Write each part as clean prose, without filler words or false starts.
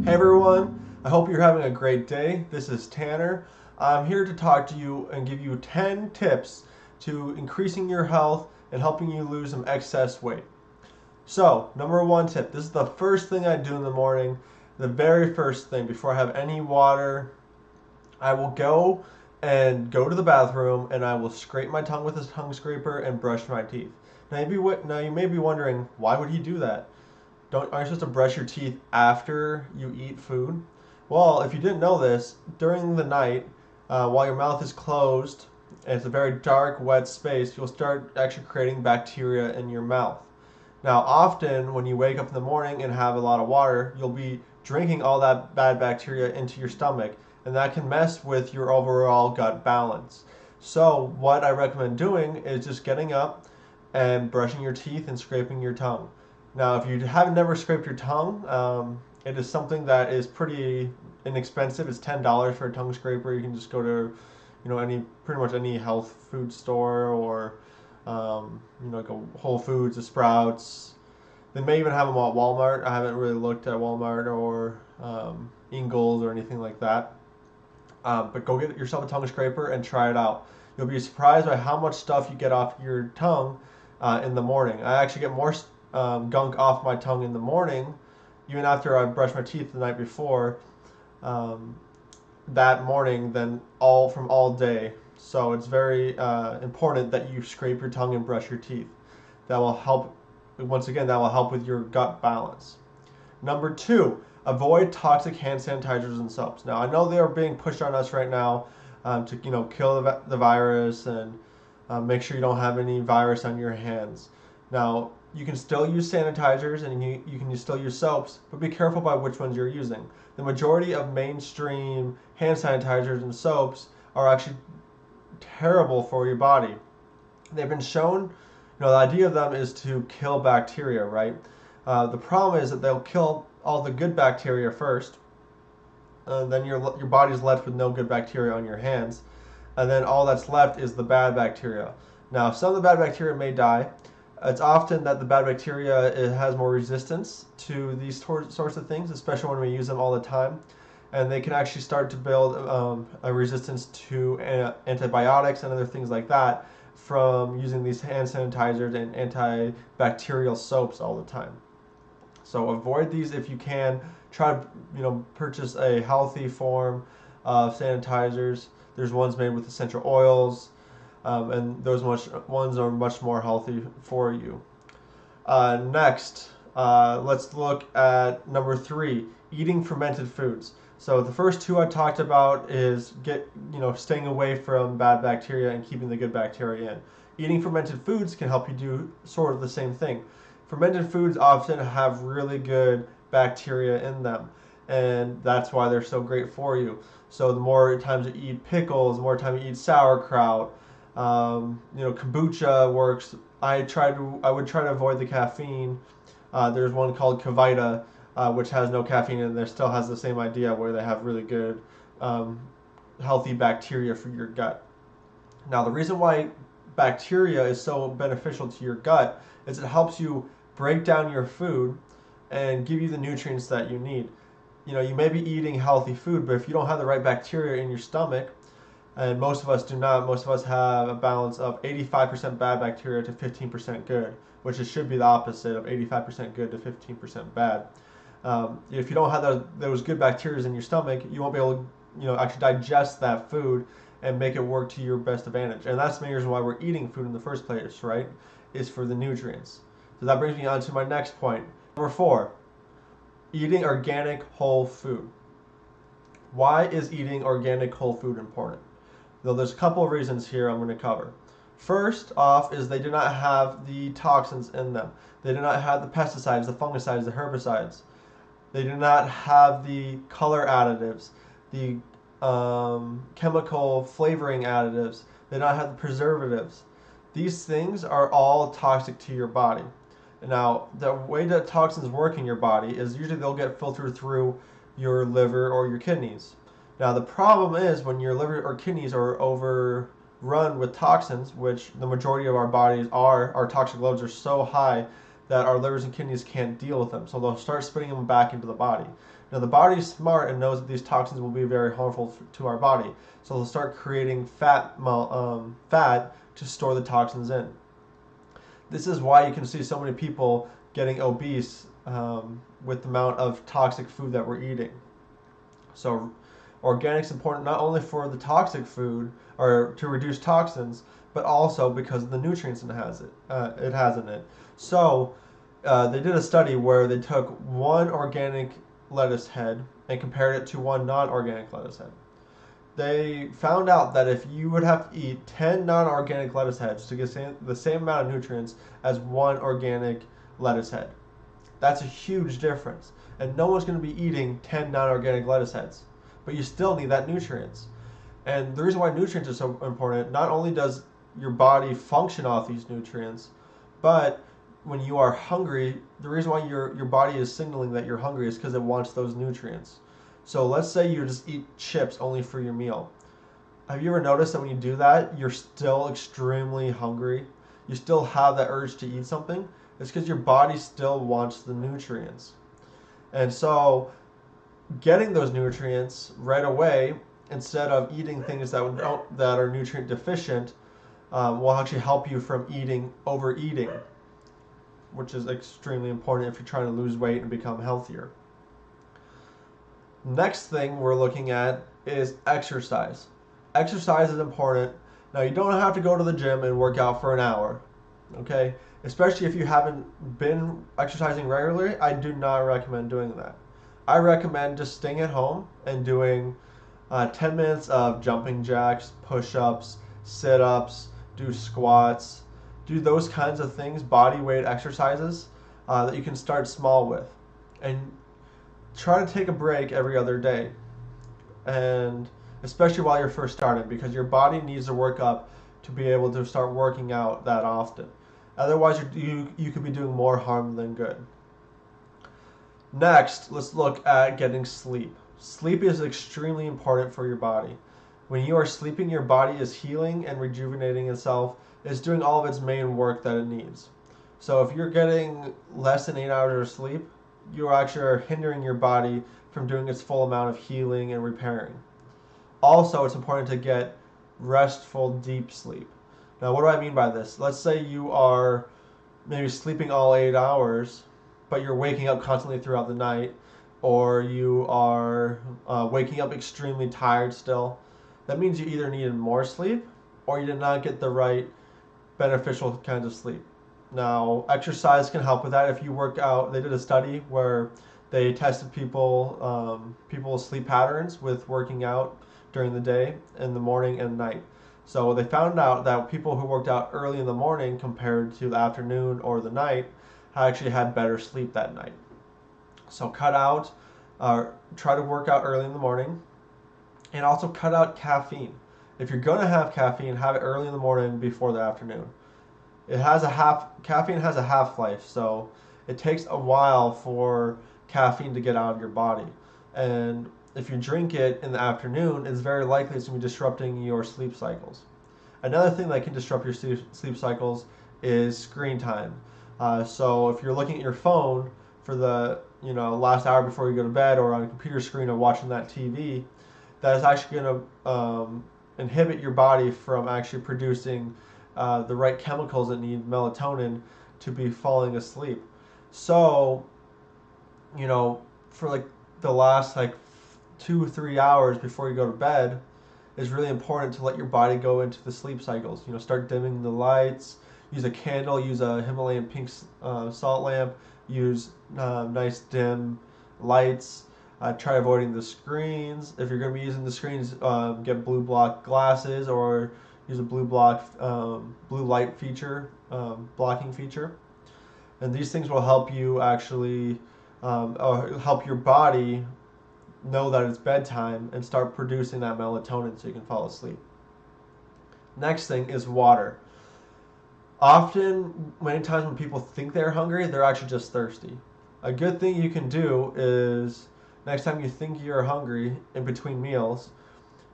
Hey everyone, I hope you're having a great day. This is Tanner. I'm here to talk to you and give you 10 tips to increasing your health and helping you lose some excess weight. So, number one tip, this is the first thing I do in the morning, the very first thing before I have any water. I will go to the bathroom and I will scrape my tongue with a tongue scraper and brush my teeth. Now you may be wondering, why would he do that? Aren't you supposed to brush your teeth after you eat food? Well, if you didn't know this, during the night, while your mouth is closed and it's a very dark, wet space, you'll start actually creating bacteria in your mouth. Now, often when you wake up in the morning and have a lot of water, you'll be drinking all that bad bacteria into your stomach, and that can mess with your overall gut balance. So, what I recommend doing is just getting up and brushing your teeth and scraping your tongue. Now, if you have never scraped your tongue, it is something that is pretty inexpensive. It's $10 for a tongue scraper. You can just go to, any pretty much any health food store or, like a Whole Foods, a Sprouts. They may even have them at Walmart. I haven't really looked at Walmart or Ingles or anything like that. But go get yourself a tongue scraper and try it out. You'll be surprised by how much stuff you get off your tongue in the morning. I actually get more gunk off my tongue in the morning, even after I brush my teeth the night before, um, that morning than all day. So it's very important that you scrape your tongue and brush your teeth. That will help. Once again, that will help with your gut balance. Number two, avoid toxic hand sanitizers and soaps. Now I know they are being pushed on us right now to kill the virus and make sure you don't have any virus on your hands. Now you can still use sanitizers and you can still use soaps, but be careful by which ones you're using. The majority of mainstream hand sanitizers and soaps are actually terrible for your body. They've been shown, the idea of them is to kill bacteria, right? The problem is that they'll kill all the good bacteria first, then your body's left with no good bacteria on your hands, and then all that's left is the bad bacteria. Now, some of the bad bacteria may die. It's often that the bad bacteria has more resistance to these sorts of things, especially when we use them all the time, and they can actually start to build a resistance to antibiotics and other things like that from using these hand sanitizers and antibacterial soaps all the time. So avoid these if you can. Try to purchase a healthy form of sanitizers. There's ones made with essential oils, and those ones are much more healthy for you. Next, let's look at number three: eating fermented foods. So the first two I talked about is staying away from bad bacteria and keeping the good bacteria in. Eating fermented foods can help you do sort of the same thing. Fermented foods often have really good bacteria in them, and that's why they're so great for you. So the more times you eat pickles, the more time you eat sauerkraut, kombucha works. I would try to avoid the caffeine. There's one called Kavita, which has no caffeine and there still has the same idea where they have really good healthy bacteria for your gut. Now the reason why bacteria is so beneficial to your gut is it helps you break down your food and give you the nutrients that you need. You may be eating healthy food, but if you don't have the right bacteria in your stomach, and most of us do not, most of us have a balance of 85% bad bacteria to 15% good, which should be the opposite of 85% good to 15% bad. If you don't have those good bacteria in your stomach, you won't be able to actually digest that food and make it work to your best advantage. And that's the main reason why we're eating food in the first place, right? Is for the nutrients. So that brings me on to my next point. Number four, eating organic whole food. Why is eating organic whole food important? Though there's a couple of reasons here I'm going to cover. First off is they do not have the toxins in them. They do not have the pesticides, the fungicides, the herbicides. They do not have the color additives, the chemical flavoring additives. They do not have the preservatives. These things are all toxic to your body. Now, the way that toxins work in your body is usually they'll get filtered through your liver or your kidneys. Now, the problem is when your liver or kidneys are overrun with toxins, which the majority of our bodies are, our toxic loads are so high that our livers and kidneys can't deal with them. So they'll start spitting them back into the body. Now the body's smart and knows that these toxins will be very harmful to our body, so they'll start creating fat to store the toxins in. This is why you can see so many people getting obese with the amount of toxic food that we're eating. So organic's important not only for the toxic food or to reduce toxins, but also because of the nutrients it has in it. So they did a study where they took one organic lettuce head and compared it to one non-organic lettuce head. They found out that if you would have to eat 10 non-organic lettuce heads to get the same amount of nutrients as one organic lettuce head. That's a huge difference. And no one's going to be eating 10 non-organic lettuce heads. But you still need that nutrients. And the reason why nutrients are so important, not only does your body function off these nutrients, but when you are hungry, the reason why your body is signaling that you're hungry is because it wants those nutrients. So let's say you just eat chips only for your meal. Have you ever noticed that when you do that, you're still extremely hungry? You still have that urge to eat something? It's because your body still wants the nutrients. And so getting those nutrients right away, instead of eating things that are nutrient deficient, will actually help you from overeating, which is extremely important if you're trying to lose weight and become healthier. Next thing we're looking at is exercise. Exercise is important. Now you don't have to go to the gym and work out for an hour, okay? Especially if you haven't been exercising regularly, I do not recommend doing that. I recommend just staying at home and doing 10 minutes of jumping jacks, push-ups, sit-ups, do squats, do those kinds of things, body weight exercises that you can start small with. And try to take a break every other day, and especially while you're first starting, because your body needs to work up to be able to start working out that often. Otherwise, you could be doing more harm than good. Next, let's look at getting sleep. Sleep is extremely important for your body. When you are sleeping, your body is healing and rejuvenating itself. It's doing all of its main work that it needs. So if you're getting less than 8 hours of sleep, you actually are hindering your body from doing its full amount of healing and repairing. Also, it's important to get restful, deep sleep. Now, what do I mean by this? Let's say you are maybe sleeping all 8 hours, but you're waking up constantly throughout the night, or you are waking up extremely tired still. That means you either needed more sleep or you did not get the right beneficial kinds of sleep. Now, exercise can help with that. If you work out, they did a study where they tested people's sleep patterns with working out during the day, in the morning and night. So they found out that people who worked out early in the morning compared to the afternoon or the night actually had better sleep that night. So try to work out early in the morning, and also cut out caffeine. If you're going to have caffeine, have it early in the morning before the afternoon. Caffeine has a half-life, so it takes a while for caffeine to get out of your body. And if you drink it in the afternoon, it's very likely it's going to be disrupting your sleep cycles. Another thing that can disrupt your sleep cycles is screen time. So if you're looking at your phone for the last hour before you go to bed, or on a computer screen, or watching that TV, that is actually going to inhibit your body from actually producing the right chemicals that need melatonin to be falling asleep. So, for the last 2-3 hours before you go to bed, is really important to let your body go into the sleep cycles. Start dimming the lights, use a candle, use a Himalayan pink salt lamp, use nice dim lights. Try avoiding the screens. If you're going to be using the screens, get blue block glasses, or use a blue light feature, blocking feature. And these things will help you actually help your body know that it's bedtime and start producing that melatonin so you can fall asleep. Next thing is water. Many times when people think they're hungry, they're actually just thirsty. A good thing you can do is, next time you think you're hungry in between meals,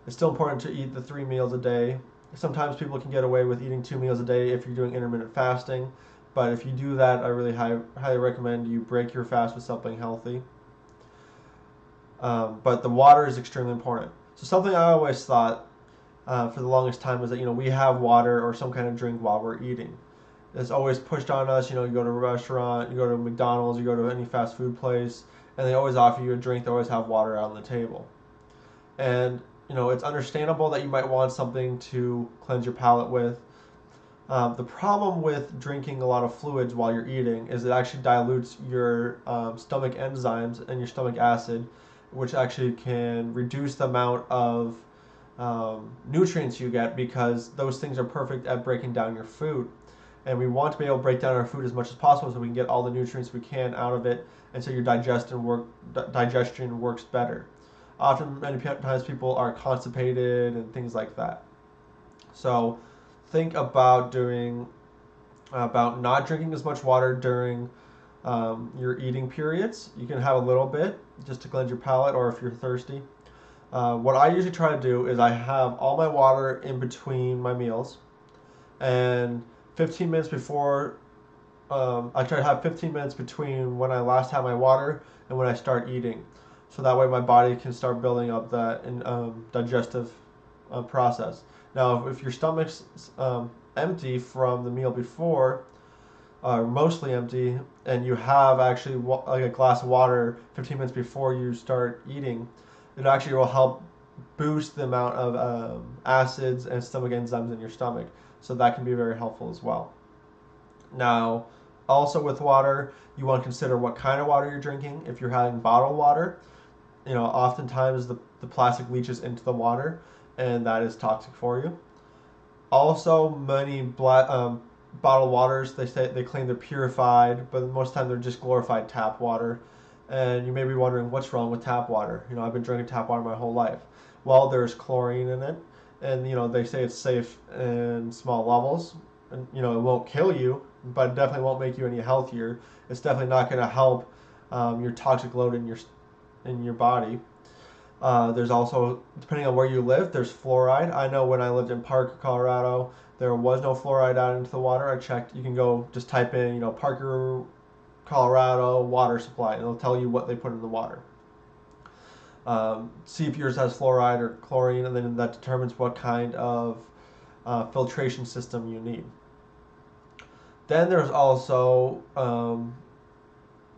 it's still important to eat the 3 meals a day. Sometimes people can get away with eating 2 meals a day if you're doing intermittent fasting, but if you do that, I really highly recommend you break your fast with something healthy. But the water is extremely important. So something I always thought for the longest time was that we have water or some kind of drink while we're eating. It's always pushed on us. You go to a restaurant, you go to McDonald's, you go to any fast food place, and they always offer you a drink. They always have water out on the table. And it's understandable that you might want something to cleanse your palate with. The problem with drinking a lot of fluids while you're eating is it actually dilutes your stomach enzymes and your stomach acid, which actually can reduce the amount of nutrients you get, because those things are perfect at breaking down your food. And we want to be able to break down our food as much as possible so we can get all the nutrients we can out of it, and so your digestion works better. Often, many times people are constipated and things like that. So think about not drinking as much water during your eating periods. You can have a little bit just to cleanse your palate, or if you're thirsty. What I usually try to do is I have all my water in between my meals, and 15 minutes before, I try to have 15 minutes between when I last have my water and when I start eating. So that way my body can start building up that digestive process. Now, if your stomach's empty from the meal before, mostly empty, and you have actually like a glass of water 15 minutes before you start eating, it actually will help boost the amount of acids and stomach enzymes in your stomach. So that can be very helpful as well. Now, also with water, you want to consider what kind of water you're drinking. If you're having bottled water, oftentimes the plastic leaches into the water, and that is toxic for you. Also, many bottled waters, they claim they're purified, but most of the time they're just glorified tap water. And you may be wondering, what's wrong with tap water? I've been drinking tap water my whole life. Well, there's chlorine in it, and they say it's safe in small levels, and it won't kill you, but it definitely won't make you any healthier. It's definitely not going to help your toxic load in your body. There's also, depending on where you live, there's fluoride. I know when I lived in Parker, Colorado, there was no fluoride out into the water. I checked. You can go just type in, Parker, Colorado water supply, and it'll tell you what they put in the water. See if yours has fluoride or chlorine, and then that determines what kind of filtration system you need. Then there's also a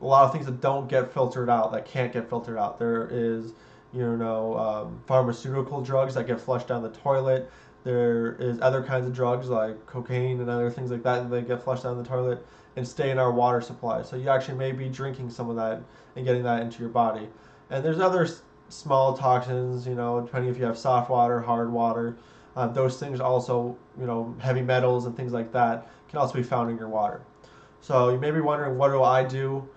lot of things that don't get filtered out, that can't get filtered out. There is, pharmaceutical drugs that get flushed down the toilet. There is other kinds of drugs like cocaine and other things like that that get flushed down the toilet and stay in our water supply. So you actually may be drinking some of that and getting that into your body. And there's other small toxins, depending if you have soft water, hard water. Those things also, heavy metals and things like that can also be found in your water. So you may be wondering, what do I do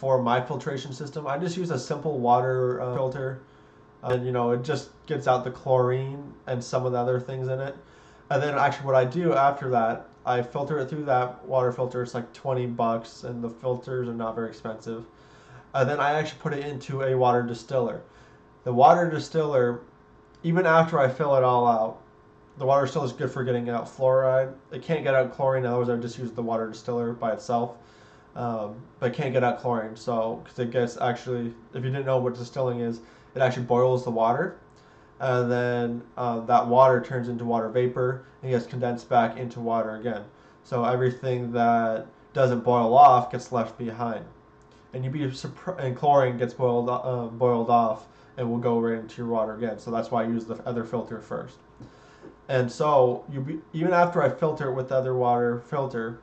for my filtration system? I just use a simple water filter, and it just gets out the chlorine and some of the other things in it. And then actually what I do after that, I filter it through that water filter. It's like $20, and the filters are not very expensive. And then I actually put it into a water distiller. The water distiller, even after I fill it all out, the water distiller is good for getting out fluoride. It can't get out chlorine, otherwise I would just use the water distiller by itself. But it can't get out chlorine, so because it gets, actually, if you didn't know what distilling is, it actually boils the water, and then that water turns into water vapor and gets condensed back into water again. So everything that doesn't boil off gets left behind, and and chlorine gets boiled off and will go right into your water again. So that's why I use the other filter first. And so even after I filter it with the other water filter,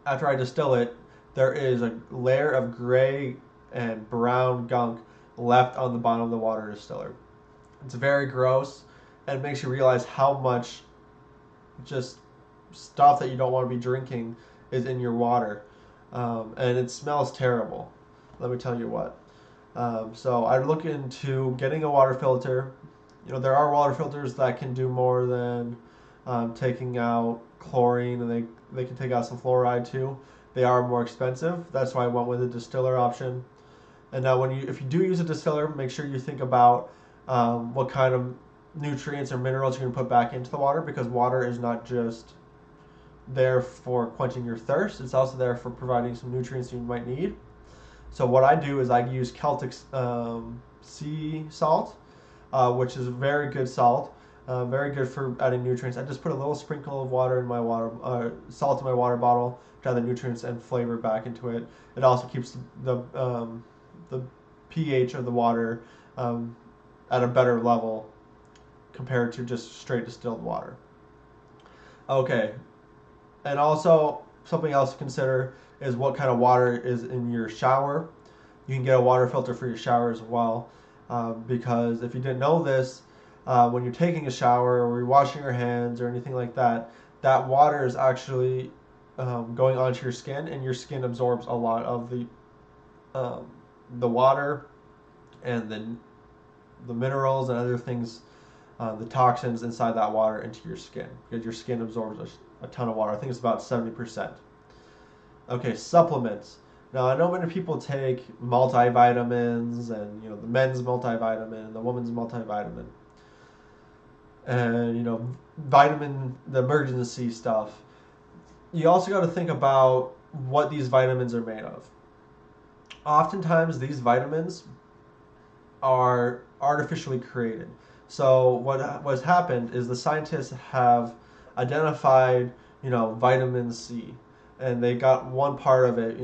after I distill it, there is a layer of gray and brown gunk left on the bottom of the water distiller. It's very gross, and makes you realize how much just stuff that you don't want to be drinking is in your water. And it smells terrible, let me tell you what. So I'd look into getting a water filter. There are water filters that can do more than taking out chlorine, and they can take out some fluoride too. They are more expensive. That's why I went with a distiller option. And now if you do use a distiller, make sure you think about what kind of nutrients or minerals you're going to put back into the water, because water is not just there for quenching your thirst, it's also there for providing some nutrients you might need. So what I do is I use Celtic sea salt, which is very good salt, very good for adding nutrients. I just put a little sprinkle of water in my salt in my water bottle to add the nutrients and flavor back into it. It also keeps the pH of the water at a better level compared to just straight distilled water. Okay, and also something else to consider is what kind of water is in your shower. You can get a water filter for your shower as well, because if you didn't know this, when you're taking a shower or you're washing your hands or anything like that, that water is actually going onto your skin, and your skin absorbs a lot of the water and the minerals and other things, the toxins inside that water into your skin, because your skin absorbs a ton of water. I think it's about 70%. Okay, supplements. Now I know many people take multivitamins, and the men's multivitamin, the woman's multivitamin, and the emergency stuff. You also got to think about what these vitamins are made of. Oftentimes these vitamins are artificially created. So what's happened is the scientists have identified, vitamin C, and they got one part of it,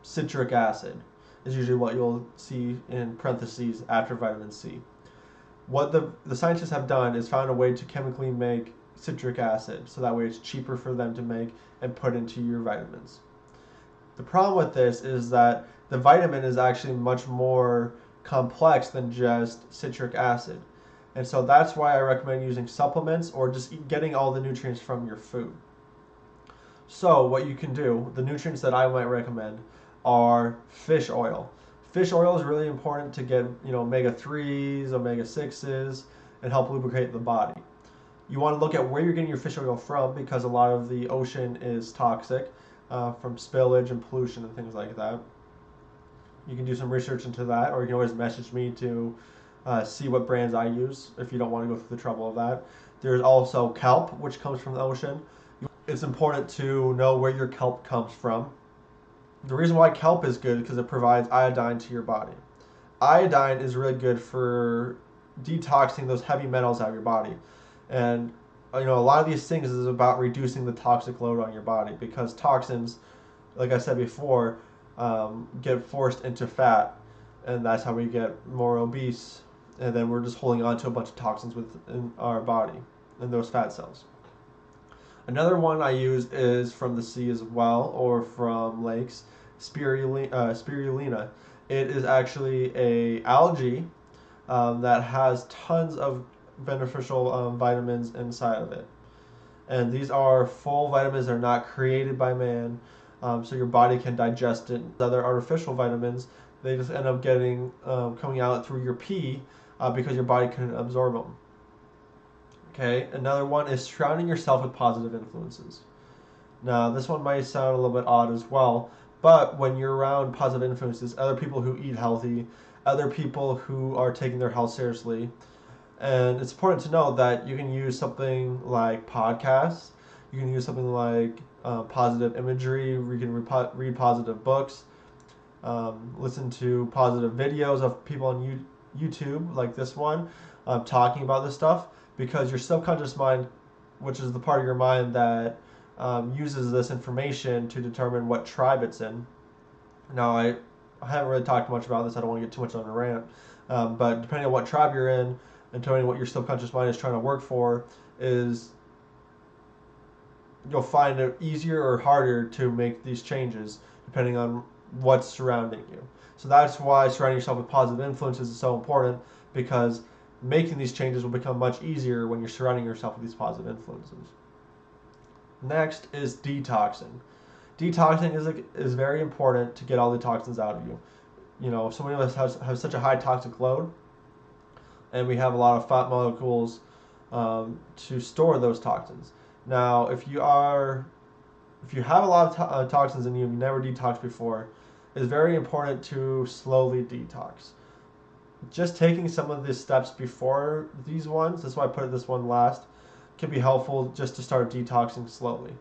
citric acid is usually what you'll see in parentheses after vitamin C. What the scientists have done is found a way to chemically make citric acid, so that way it's cheaper for them to make and put into your vitamins. The problem with this is that the vitamin is actually much more complex than just citric acid. And so that's why I recommend using supplements or just getting all the nutrients from your food. So what you can do, the nutrients that I might recommend are fish oil. Fish oil is really important to get, omega-3s, omega-6s, and help lubricate the body. You want to look at where you're getting your fish oil from, because a lot of the ocean is toxic from spillage and pollution and things like that. You can do some research into that, or you can always message me to see what brands I use if you don't want to go through the trouble of that. There's also kelp, which comes from the ocean. It's important to know where your kelp comes from. The reason why kelp is good is because it provides iodine to your body. Iodine is really good for detoxing those heavy metals out of your body. And a lot of these things is about reducing the toxic load on your body, because toxins, like I said before, get forced into fat, and that's how we get more obese, and then we're just holding on to a bunch of toxins within our body and those fat cells. Another one I use is from the sea as well, or from lakes, spirulina. It is actually a algae that has tons of beneficial vitamins inside of it. And these are full vitamins that are not created by man, so your body can digest it. Other artificial vitamins, they just end up coming out through your pee because your body couldn't absorb them. Okay, another one is surrounding yourself with positive influences. Now, this one might sound a little bit odd as well, but when you're around positive influences, other people who eat healthy, other people who are taking their health seriously, and it's important to know that you can use something like podcasts, you can use something like positive imagery, you can read positive books, listen to positive videos of people on YouTube, like this one, talking about this stuff, because your subconscious mind, which is the part of your mind that uses this information to determine what tribe it's in. Now, I haven't really talked much about this. I don't want to get too much on a rant. But depending on what tribe you're in, and depending on what your subconscious mind is trying to work for, you'll find it easier or harder to make these changes depending on what's surrounding you. So that's why surrounding yourself with positive influences is so important, because making these changes will become much easier when you're surrounding yourself with these positive influences. Next is detoxing. Detoxing is very important to get all the toxins out of you. So many of us have such a high toxic load, and we have a lot of fat molecules to store those toxins. Now, if you have a lot of toxins in you, you've never detoxed before, it's very important to slowly detox. Just taking some of the steps before these ones, that's why I put this one last, can be helpful just to start detoxing slowly.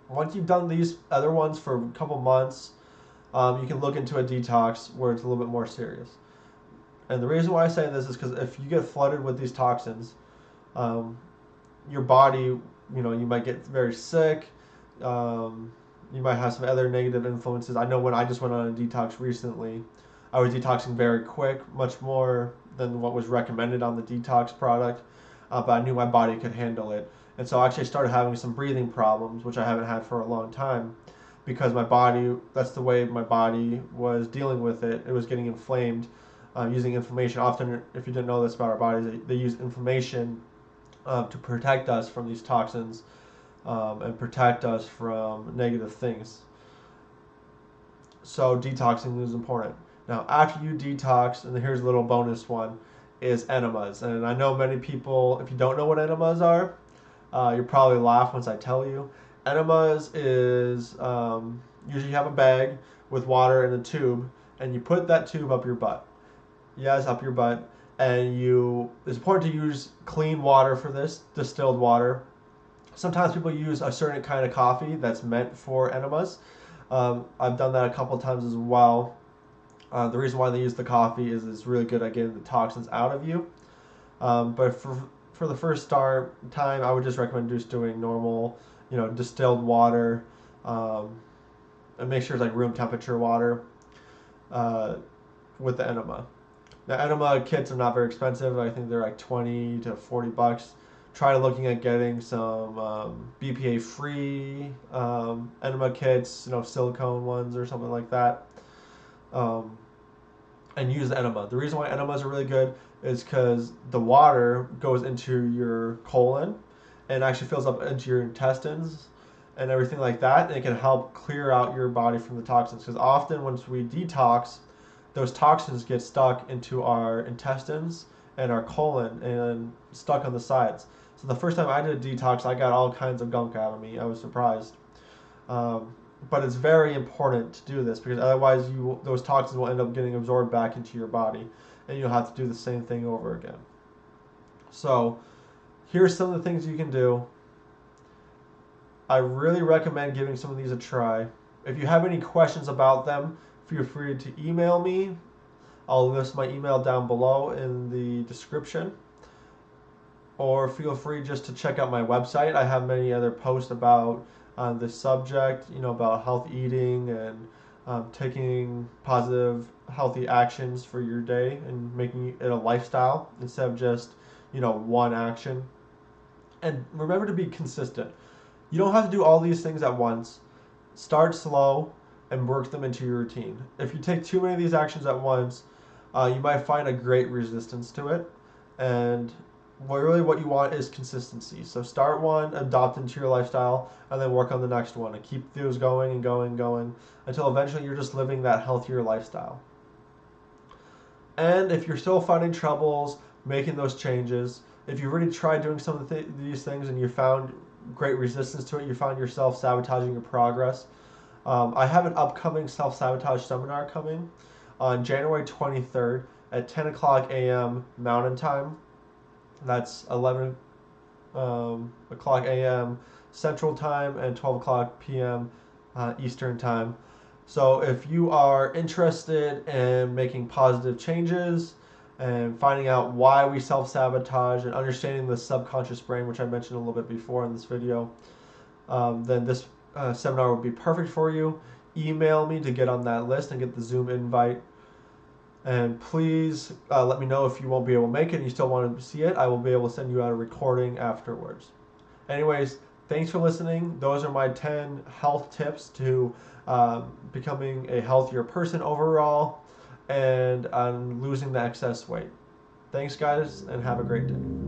Once you've done these other ones for a couple months, you can look into a detox where it's a little bit more serious. And the reason why I say this is because if you get flooded with these toxins, um, your body, you might get very sick. You might have some other negative influences. I know when I just went on a detox recently, I was detoxing very quick, much more than what was recommended on the detox product, but I knew my body could handle it. And so I actually started having some breathing problems, which I haven't had for a long time, because my body, that's the way my body was dealing with it. It was getting inflamed, using inflammation. Often, if you didn't know this about our bodies, they use inflammation to protect us from these toxins and protect us from negative things. So detoxing is important. Now, after you detox, and here's a little bonus one, is enemas. And I know many people, if you don't know what enemas are, you'll probably laugh once I tell you. Enemas is usually you have a bag with water in a tube, and you put that tube up your butt. Yes, up your butt. And it's important to use clean water for this, distilled water. Sometimes people use a certain kind of coffee that's meant for enemas. I've done that a couple of times as well. The reason why they use the coffee is it's really good at getting the toxins out of you. But for the first time, I would just recommend just doing normal, distilled water, and make sure it's like room temperature water with the enema. Now, enema kits are not very expensive. I think they're like 20 to 40 bucks. Try looking at getting some BPA-free enema kits, silicone ones or something like that, and use the enema. The reason why enemas are really good is because the water goes into your colon and actually fills up into your intestines and everything like that, and it can help clear out your body from the toxins. Because often once we detox, those toxins get stuck into our intestines and our colon and stuck on the sides. So the first time I did a detox, I got all kinds of gunk out of me. I was surprised. But it's very important to do this because otherwise those toxins will end up getting absorbed back into your body and you'll have to do the same thing over again. So here's some of the things you can do. I really recommend giving some of these a try. If you have any questions about them, feel free to email me. I'll list my email down below in the description. Or feel free just to check out my website. I have many other posts about this subject, about health eating and taking positive, healthy actions for your day and making it a lifestyle instead of just, one action. And remember to be consistent. You don't have to do all these things at once. Start slow and work them into your routine. If you take too many of these actions at once, you might find a great resistance to it. And what you want is consistency. So start one, adopt into your lifestyle, and then work on the next one and keep those going and going and going until eventually you're just living that healthier lifestyle. And if you're still finding troubles making those changes, if you really tried doing some of these things and you found great resistance to it, you found yourself sabotaging your progress, I have an upcoming self-sabotage seminar coming on January 23rd at 10 o'clock a.m. Mountain Time. That's 11 o'clock a.m. Central Time and 12 o'clock p.m. Eastern Time. So if you are interested in making positive changes and finding out why we self-sabotage and understanding the subconscious brain, which I mentioned a little bit before in this video, then this seminar would be perfect for you. Email me to get on that list and get the Zoom invite. And please let me know if you won't be able to make it and you still want to see it. I will be able to send you out a recording afterwards. Anyways, thanks for listening. Those are my 10 health tips to becoming a healthier person overall and on losing the excess weight. Thanks, guys, and have a great day.